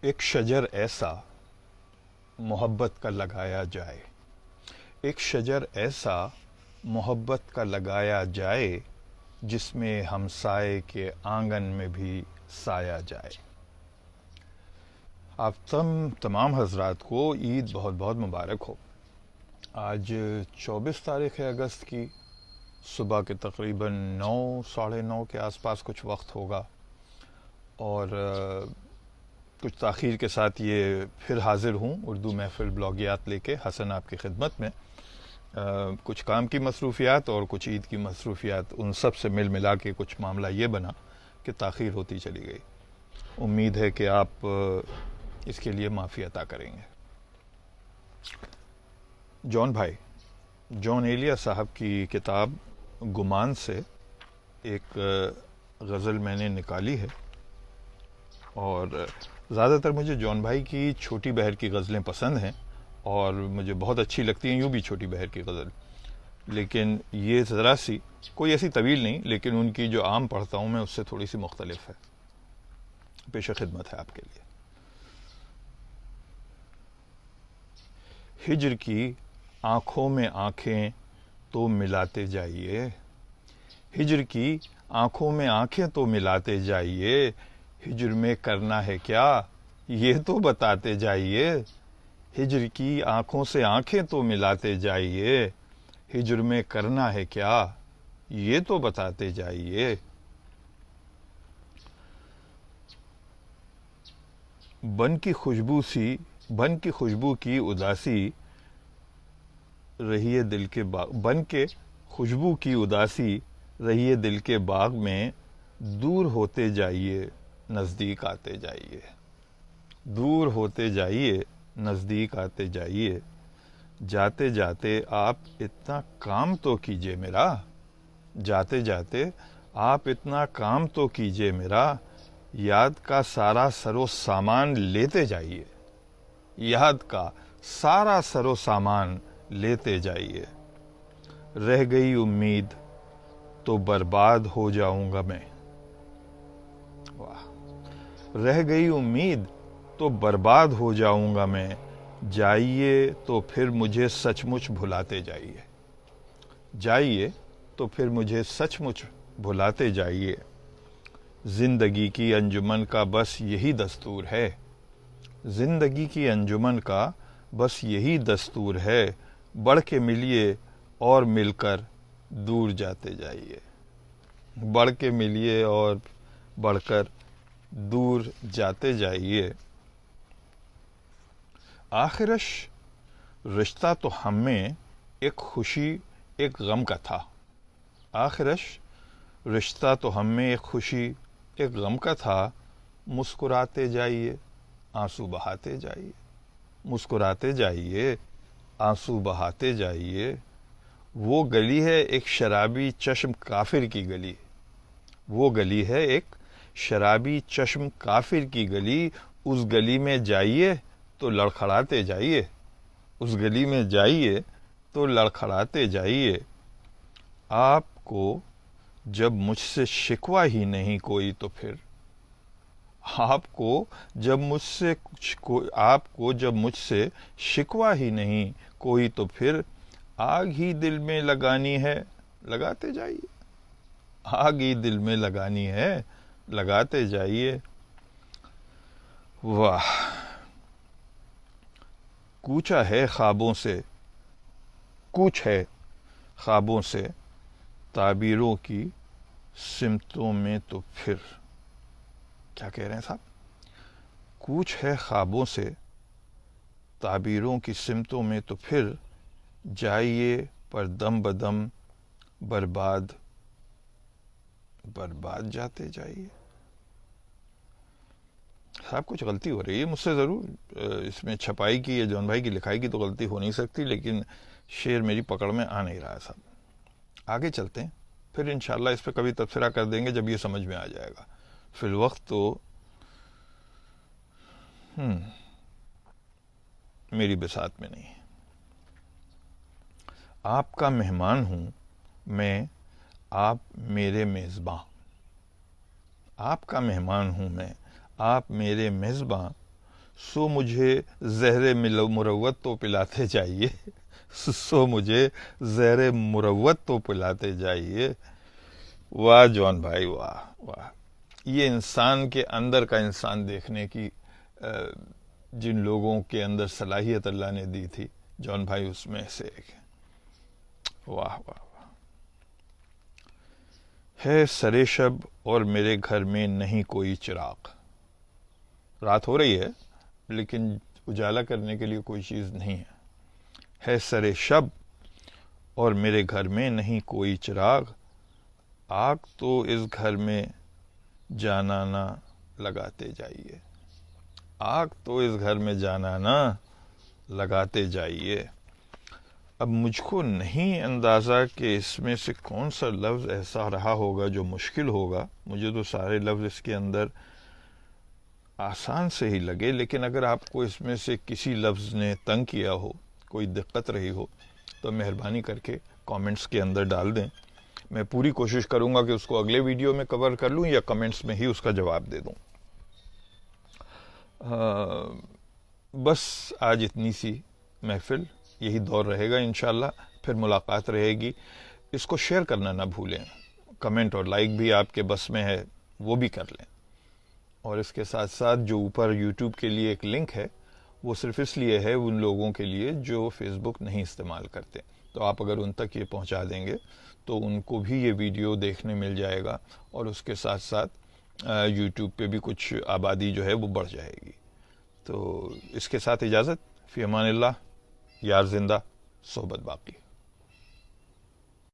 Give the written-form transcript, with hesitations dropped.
ایک شجر ایسا محبت کا لگایا جائے، ایک شجر ایسا محبت کا لگایا جائے جس میں ہمسائے کے آنگن میں بھی سایہ جائے۔ آپ تمام حضرات کو عید بہت بہت مبارک ہو۔ آج 24 تاریخ اگست کی صبح کے تقریباً 9 ساڑھے 9 کے آس پاس کچھ وقت ہوگا، اور کچھ تاخیر کے ساتھ یہ پھر حاضر ہوں اردو محفل بلاگیات لے کے حسن آپ کی خدمت میں۔ کچھ کام کی مصروفیات اور کچھ عید کی مصروفیات، ان سب سے مل ملا کے کچھ معاملہ یہ بنا کہ تاخیر ہوتی چلی گئی۔ امید ہے کہ آپ اس کے لیے معافی عطا کریں گے۔ جان ایلیا صاحب کی کتاب گمان سے ایک غزل میں نے نکالی ہے، اور زیادہ تر مجھے جان بھائی کی چھوٹی بہر کی غزلیں پسند ہیں، اور مجھے بہت اچھی لگتی ہیں یوں بھی چھوٹی بہر کی غزل، لیکن یہ ذرا سی کوئی ایسی طویل نہیں، لیکن ان کی جو عام پڑھتا ہوں میں اس سے تھوڑی سی مختلف ہے۔ پیش خدمت ہے آپ کے لیے۔ ہجر کی آنکھوں میں آنکھیں تو ملاتے جائیے، ہجر کی آنکھوں میں آنکھیں تو ملاتے جائیے، ہجر میں کرنا ہے کیا یہ تو بتاتے جائیے، ہجر کی آنکھوں سے آنکھیں تو ملاتے جائیے، ہجر میں کرنا ہے کیا یہ تو بتاتے جائیے۔ بن کی خوشبو کی اداسی رہی ہے دل کے باغ، بن کے خوشبو کی اداسی رہی ہے دل کے باغ میں، دور ہوتے جائیے نزدیک آتے جائیے، دور ہوتے جائیے نزدیک آتے جائیے، جاتے جاتے آپ اتنا کام تو کیجئے میرا، جاتے جاتے آپ اتنا کام تو کیجئے میرا، یاد کا سارا سر و سامان لیتے جائیے، یاد کا سارا سر و سامان لیتے جائیے، رہ گئی امید تو برباد ہو جاؤں گا میں، واہ، رہ گئی امید تو برباد ہو جاؤں گا میں، جائیے تو پھر مجھے سچ مچ بھلاتے جائیے، جائیے تو پھر مجھے سچ مچ بھلاتے جائیے، زندگی کی انجمن کا بس یہی دستور ہے، زندگی کی انجمن کا بس یہی دستور ہے، بڑھ کے ملیے اور مل کر دور جاتے جائیے، بڑھ کے ملیے اور بڑھ کر دور جاتے جائیے۔ آخرش رشتہ تو ہم میں ایک خوشی ایک غم کا تھا، آخرش رشتہ تو ہم میں ایک خوشی ایک غم کا تھا، مسکراتے جائیے آنسو بہاتے جائیے، مسکراتے جائیے آنسو بہاتے جائیے، وہ گلی ہے ایک شرابی چشم کافر کی گلی، وہ گلی ہے ایک شرابی چشم کافر کی گلی، اس گلی میں جائیے تو لڑکھڑاتے جائیے، اس گلی میں جائیے تو لڑکھڑاتے جائیے، آپ کو جب مجھ سے شکوہ ہی نہیں کوئی تو پھر، آپ کو جب مجھ سے شکوہ ہی نہیں کوئی تو پھر، آگ ہی دل میں لگانی ہے لگاتے جائیے، آگ ہی دل میں لگانی ہے لگاتے جائیے۔ واہ، کوچا ہے خوابوں سے، کوچ ہے خوابوں سے، تعبیروں کی سمتوں میں تو پھر، کیا کہہ رہے ہیں صاحب؟ کوچ ہے خوابوں سے، تعبیروں کی سمتوں میں تو پھر، جائیے پر دم بدم برباد جاتے جائیے۔ صاحب کچھ غلطی ہو رہی ہے مجھ سے ضرور، اس میں چھپائی کی یا جون بھائی کی لکھائی کی تو غلطی ہو نہیں سکتی، لیکن شعر میری پکڑ میں آ نہیں رہا ہے صاحب۔ آگے چلتے ہیں، پھر انشاءاللہ اس پہ کبھی تبصرہ کر دیں گے جب یہ سمجھ میں آ جائے گا، فی الوقت تو میری بساط میں نہیں۔ آپ کا مہمان ہوں میں، آپ میرے میزباں، آپ کا مہمان ہوں میں، آپ میرے میزباں، سو مجھے زہر مروت تو پلاتے جائیے سو مجھے زہر مروت تو پلاتے جائیے. واہ جون بھائی واہ واہ. یہ انسان کے اندر کا انسان دیکھنے کی جن لوگوں کے اندر صلاحیت اللہ نے دی تھی، جون بھائی اس میں سے ایک ہے. واہ واہ واہ. ہے سرے شب اور میرے گھر میں نہیں کوئی چراغ. رات ہو رہی ہے لیکن اجالا کرنے کے لیے کوئی چیز نہیں ہے. ہے سرے شب اور میرے گھر میں نہیں کوئی چراغ، آگ تو اس گھر میں جانانا لگاتے جائیے. آگ تو اس گھر میں جانانا لگاتے جائیے. اب مجھ کو نہیں اندازہ کہ اس میں سے کون سا لفظ ایسا رہا ہوگا جو مشکل ہوگا. مجھے تو سارے لفظ اس کے اندر آسان سے ہی لگے، لیکن اگر آپ کو اس میں سے کسی لفظ نے تنگ کیا ہو، کوئی دقت رہی ہو، تو مہربانی کر کے کامنٹس کے اندر ڈال دیں. میں پوری کوشش کروں گا کہ اس کو اگلے ویڈیو میں کور کر لوں یا کمنٹس میں ہی اس کا جواب دے دوں. بس آج اتنی سی محفل، یہی دور رہے گا انشاءاللہ. پھر ملاقات رہے گی. اس کو شیئر کرنا نہ بھولیں. کمنٹ اور لائک بھی آپ کے بس میں ہے، وہ بھی کر لیں. اور اس کے ساتھ ساتھ جو اوپر یوٹیوب کے لیے ایک لنک ہے، وہ صرف اس لیے ہے ان لوگوں کے لیے جو فیس بک نہیں استعمال کرتے. تو آپ اگر ان تک یہ پہنچا دیں گے تو ان کو بھی یہ ویڈیو دیکھنے مل جائے گا، اور اس کے ساتھ ساتھ یوٹیوب پہ بھی کچھ آبادی جو ہے وہ بڑھ جائے گی. تو اس کے ساتھ اجازت. فی امان اللہ. یار زندہ، صحبت باقی.